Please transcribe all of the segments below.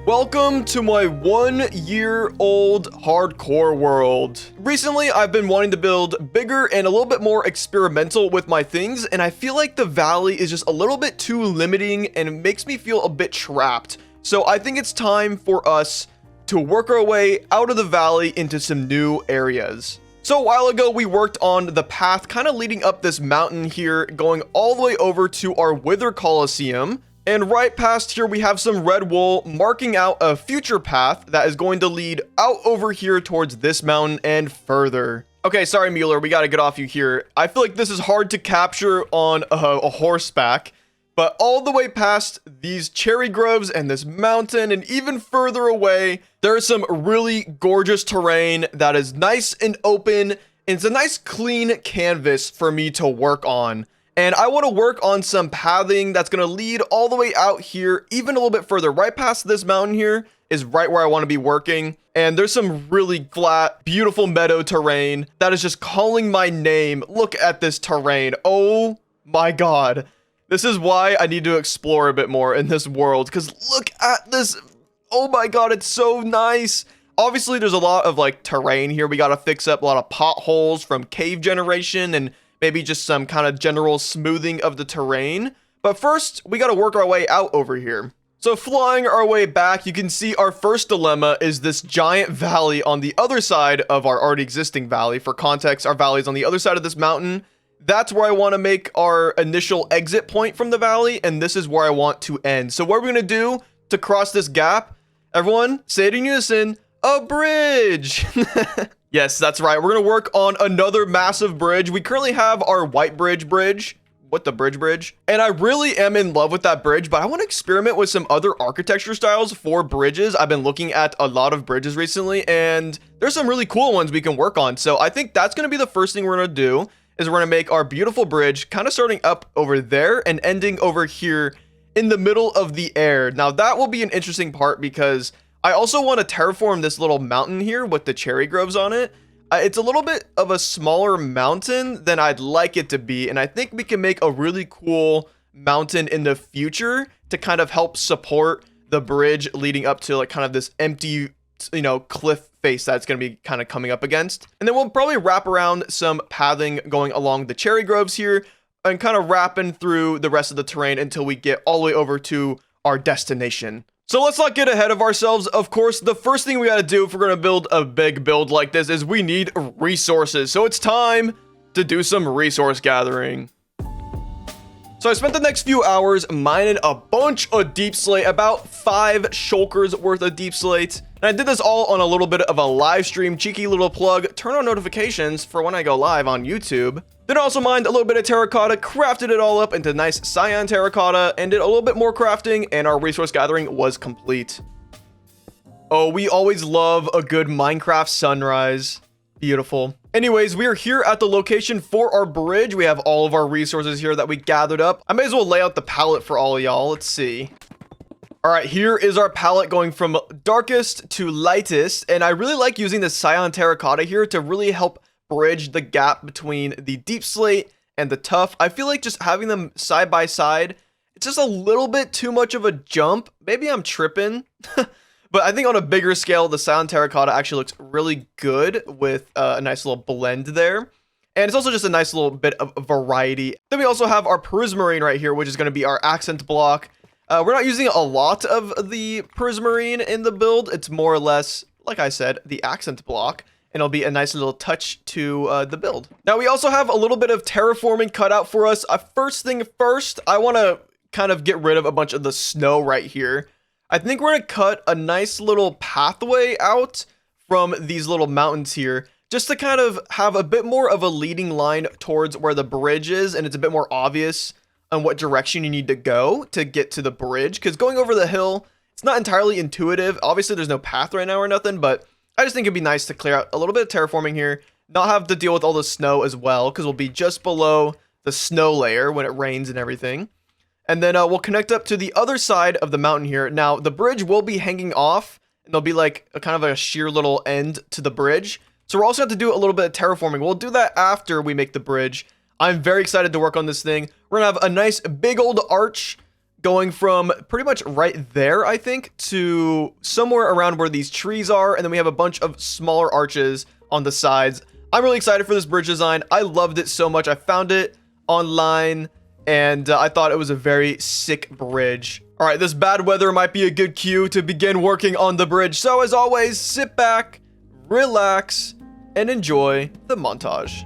Welcome to my 1-year-old hardcore world. Recently, I've been wanting to build bigger and a little bit more experimental with my things, and I feel like the valley is just a little bit too limiting and it makes me feel a bit trapped. So I think it's time for us to work our way out of the valley into some new areas. So a while ago, we worked on the path kind of leading up this mountain here, going all the way over to our Wither Coliseum. And right past here, we have some red wool marking out a future path that is going to lead out over here towards this mountain and further. Okay, sorry, Mueller, we got to get off you here. I feel like this is hard to capture on a horseback, but all the way past these cherry groves and this mountain and even further away, there's some really gorgeous terrain that is nice and open. And it's a nice clean canvas for me to work on. And I want to work on some pathing that's going to lead all the way out here, even a little bit further. Right past this mountain here is right where I want to be working. And there's some really flat, beautiful meadow terrain that is just calling my name. Look at this terrain. Oh my God. This is why I need to explore a bit more in this world, because look at this. Oh my God, it's so nice. Obviously, there's a lot of like terrain here. We got to fix up a lot of potholes from cave generation and maybe just some kind of general smoothing of the terrain. But first, we got to work our way out over here. So flying our way back, you can see our first dilemma is this giant valley on the other side of our already existing valley. For context, our valley is on the other side of this mountain. That's where I want to make our initial exit point from the valley, and this is where I want to end. So what are we going to do to cross this gap? Everyone, say it in unison, a bridge! Yes, that's right. We're going to work on another massive bridge. We currently have our white bridge. What, the bridge? And I really am in love with that bridge, but I want to experiment with some other architecture styles for bridges. I've been looking at a lot of bridges recently, and there's some really cool ones we can work on. So I think that's going to be the first thing we're going to do, is we're going to make our beautiful bridge kind of starting up over there and ending over here in the middle of the air. Now, that will be an interesting part because I also want to terraform this little mountain here with the cherry groves on it. It's a little bit of a smaller mountain than I'd like it to be, and I think we can make a really cool mountain in the future to kind of help support the bridge leading up to like kind of this empty, cliff face that's going to be kind of coming up against. And then we'll probably wrap around some pathing going along the cherry groves here and kind of wrapping through the rest of the terrain until we get all the way over to our destination. So let's not get ahead of ourselves. Of course, the first thing we got to do if we're going to build a big build like this is we need resources. So it's time to do some resource gathering. So I spent the next few hours mining a bunch of deep slate, about 5 shulkers worth of deep slate. And I did this all on a little bit of a live stream, cheeky little plug, turn on notifications for when I go live on YouTube. Then I also mined a little bit of terracotta, crafted it all up into nice cyan terracotta, and did a little bit more crafting, and our resource gathering was complete. Oh, we always love a good Minecraft sunrise. Beautiful. Anyways, we are here at the location for our bridge. We have all of our resources here that we gathered up. I may as well lay out the palette for all of y'all. Let's see. All right, here is our palette going from darkest to lightest, and I really like using the cyan terracotta here to really help bridge the gap between the deep slate and the tough. I feel like just having them side by side, it's just a little bit too much of a jump. Maybe I'm tripping, but I think on a bigger scale, the cyan terracotta actually looks really good with a nice little blend there. And it's also just a nice little bit of variety. Then we also have our prismarine right here, which is going to be our accent block. We're not using a lot of the prismarine in the build. It's more or less, like I said, the accent block. And it'll be a nice little touch to the build. Now, we also have a little bit of terraforming cut out for us. First thing first, I want to kind of get rid of a bunch of the snow right here. I think we're going to cut a nice little pathway out from these little mountains here, just to kind of have a bit more of a leading line towards where the bridge is, and it's a bit more obvious on what direction you need to go to get to the bridge. Because going over the hill, it's not entirely intuitive. Obviously, there's no path right now or nothing, but I just think it'd be nice to clear out a little bit of terraforming here, not have to deal with all the snow as well, because we'll be just below the snow layer when it rains and everything. And then we'll connect up to the other side of the mountain here. Now, the bridge will be hanging off, and there'll be like a kind of a sheer little end to the bridge. So we're also going to do a little bit of terraforming. We'll do that after we make the bridge. I'm very excited to work on this thing. We're going to have a nice big old arch going from pretty much right there, I think, to somewhere around where these trees are. And then we have a bunch of smaller arches on the sides. I'm really excited for this bridge design. I loved it so much. I found it online and I thought it was a very sick bridge. All right, this bad weather might be a good cue to begin working on the bridge. So as always, sit back, relax, and enjoy the montage.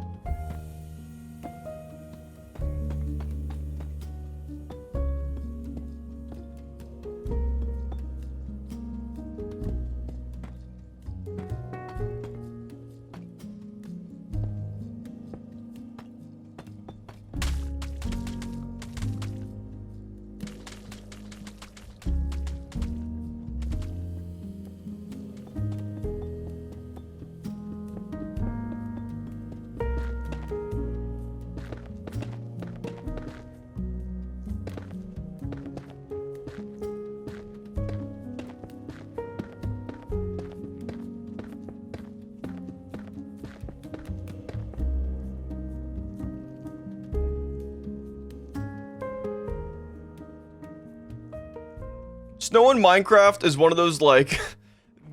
Snow in Minecraft is one of those, like,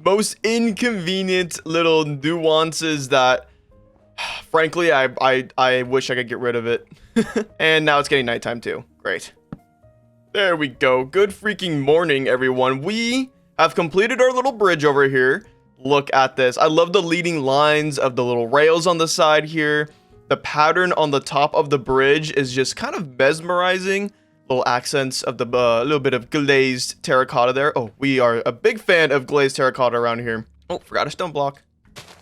most inconvenient little nuances that, frankly, I wish I could get rid of it. And now it's getting nighttime too. Great. There we go. Good freaking morning, everyone. We have completed our little bridge over here. Look at this. I love the leading lines of the little rails on the side here. The pattern on the top of the bridge is just kind of mesmerizing. Little accents of the little bit of glazed terracotta there. Oh, we are a big fan of glazed terracotta around here. Oh, forgot a stone block.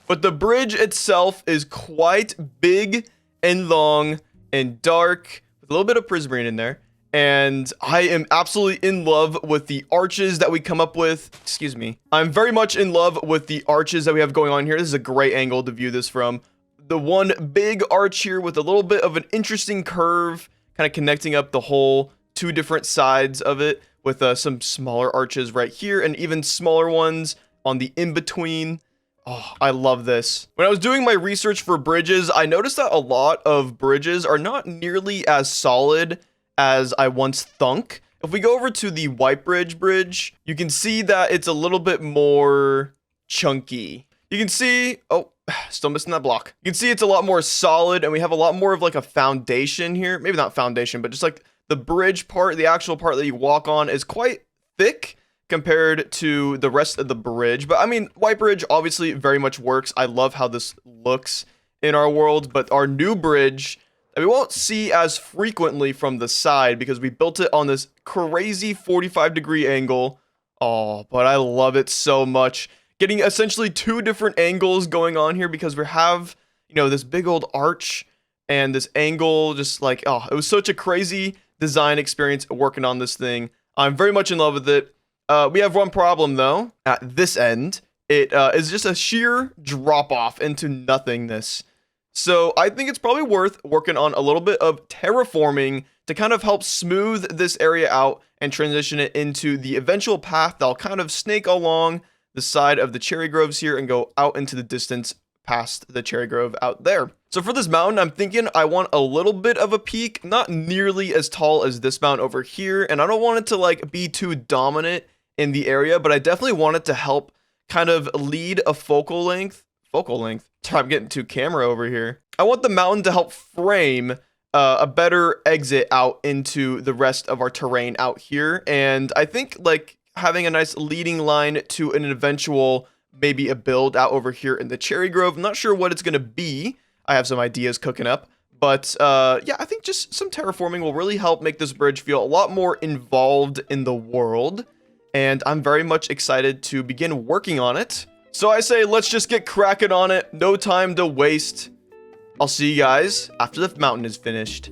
But the bridge itself is quite big and long and dark with a little bit of prismarine in there. And I am absolutely in love with the arches that we come up with. Excuse me. I'm very much in love with the arches that we have going on here. This is a great angle to view this from. The one big arch here with a little bit of an interesting curve, kind of connecting up the whole two different sides of it with some smaller arches right here and even smaller ones on the in-between. Oh, I love this. When I was doing my research for bridges, I noticed that a lot of bridges are not nearly as solid as I once thunk. If we go over to the White Bridge, you can see that it's a little bit more chunky. You can see, oh, still missing that block. You can see it's a lot more solid and we have a lot more of like a foundation here. Maybe not foundation, but just like the bridge part, the actual part that you walk on is quite thick compared to the rest of the bridge. But I mean, White Bridge obviously very much works. I love how this looks in our world, but our new bridge that we won't see as frequently from the side because we built it on this crazy 45-degree angle. Oh, but I love it so much. Getting essentially two different angles going on here because we have, you know, this big old arch and this angle, just like, oh, it was such a crazy design experience working on this thing. I'm very much in love with it. We have one problem though. At this end, it is just a sheer drop off into nothingness. So I think it's probably worth working on a little bit of terraforming to kind of help smooth this area out and transition it into the eventual path that'll kind of snake along the side of the cherry groves here and go out into the distance past the cherry grove out there. So for this mountain, I'm thinking I want a little bit of a peak, not nearly as tall as this mountain over here. And I don't want it to like be too dominant in the area, but I definitely want it to help kind of lead a focal length. I'm getting too camera over here. I want the mountain to help frame a better exit out into the rest of our terrain out here. And I think like having a nice leading line to an eventual, maybe a build out over here in the cherry grove. I'm not sure what it's going to be. I have some ideas cooking up, but yeah, I think just some terraforming will really help make this bridge feel a lot more involved in the world. And I'm very much excited to begin working on it. So I say, let's just get cracking on it. No time to waste. I'll see you guys after the mountain is finished.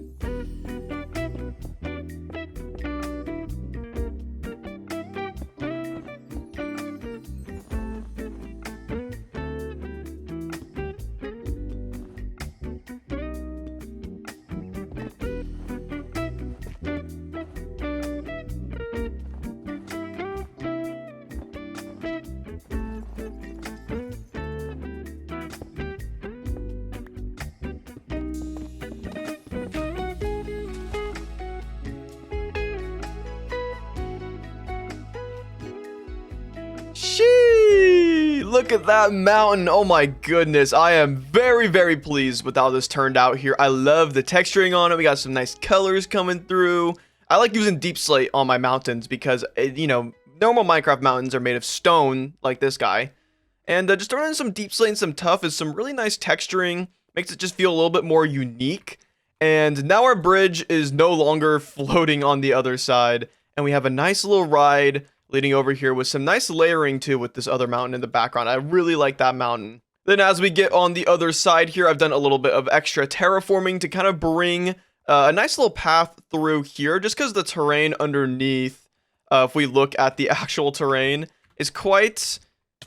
Sheesh! Look at that mountain. Oh my goodness. I am very, very pleased with how this turned out here. I love the texturing on it. We got some nice colors coming through. I like using deep slate on my mountains because, you know, normal Minecraft mountains are made of stone like this guy. And just throwing in some deep slate and some tuff is some really nice texturing. Makes it just feel a little bit more unique. And now our bridge is no longer floating on the other side. And we have a nice little ride leading over here with some nice layering too with this other mountain in the background. I really like that mountain. Then as we get on the other side here, I've done a little bit of extra terraforming to kind of bring a nice little path through here, just because the terrain underneath, if we look at the actual terrain, is quite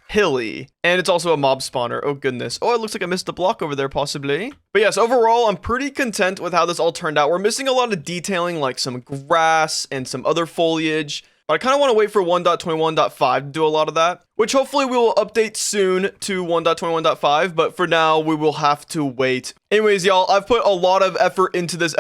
hilly. And it's also a mob spawner. Oh goodness. Oh, it looks like I missed a block over there possibly. But yes, overall, I'm pretty content with how this all turned out. We're missing a lot of detailing, like some grass and some other foliage. But I kind of want to wait for 1.21.5 to do a lot of that, which hopefully we will update soon to 1.21.5, but for now, we will have to wait. Anyways, y'all, I've put a lot of effort into this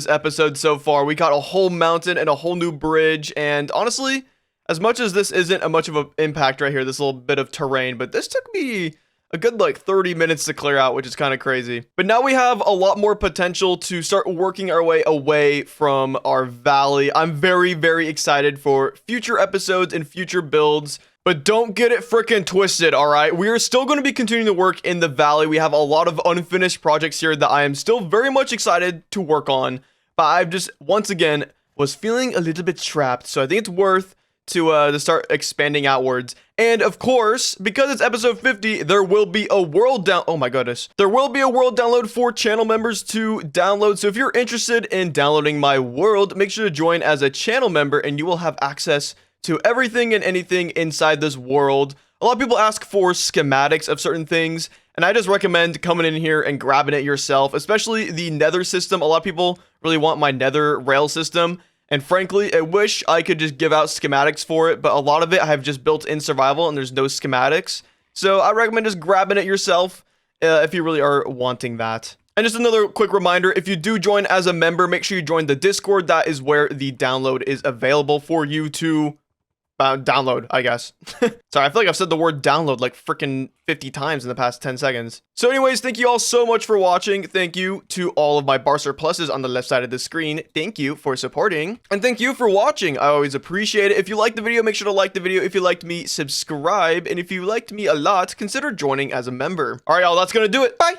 episode so far. We got a whole mountain and a whole new bridge, and honestly, as much as this isn't a much of an impact right here, this little bit of terrain, but this took me a good like 30 minutes to clear out, which is kind of crazy. But now we have a lot more potential to start working our way away from our valley. I'm very, very excited for future episodes and future builds, but don't get it freaking twisted, all right? We are still going to be continuing to work in the valley. We have a lot of unfinished projects here that I am still very much excited to work on, but I've just, once again, was feeling a little bit trapped, so I think it's worth to start expanding outwards. And of course, because it's episode 50, there will be a world download for channel members to download. So if you're interested in downloading my world, make sure to join as a channel member and you will have access to everything and anything inside this world. A lot of people ask for schematics of certain things, and I just recommend coming in here and grabbing it yourself, especially the nether system. A lot of people really want my nether rail system. And frankly, I wish I could just give out schematics for it, but a lot of it I have just built in survival and there's no schematics. So I recommend just grabbing it yourself if you really are wanting that. And just another quick reminder, if you do join as a member, make sure you join the Discord. That is where the download is available for you to download, I guess. Sorry, I feel like I've said the word download like freaking 50 times in the past 10 seconds. So anyways, thank you all so much for watching. Thank you to all of my barcer pluses on the left side of the screen. Thank you for supporting. And thank you for watching. I always appreciate it. If you liked the video, make sure to like the video. If you liked me, subscribe. And if you liked me a lot, consider joining as a member. All right, y'all, that's gonna do it. Bye.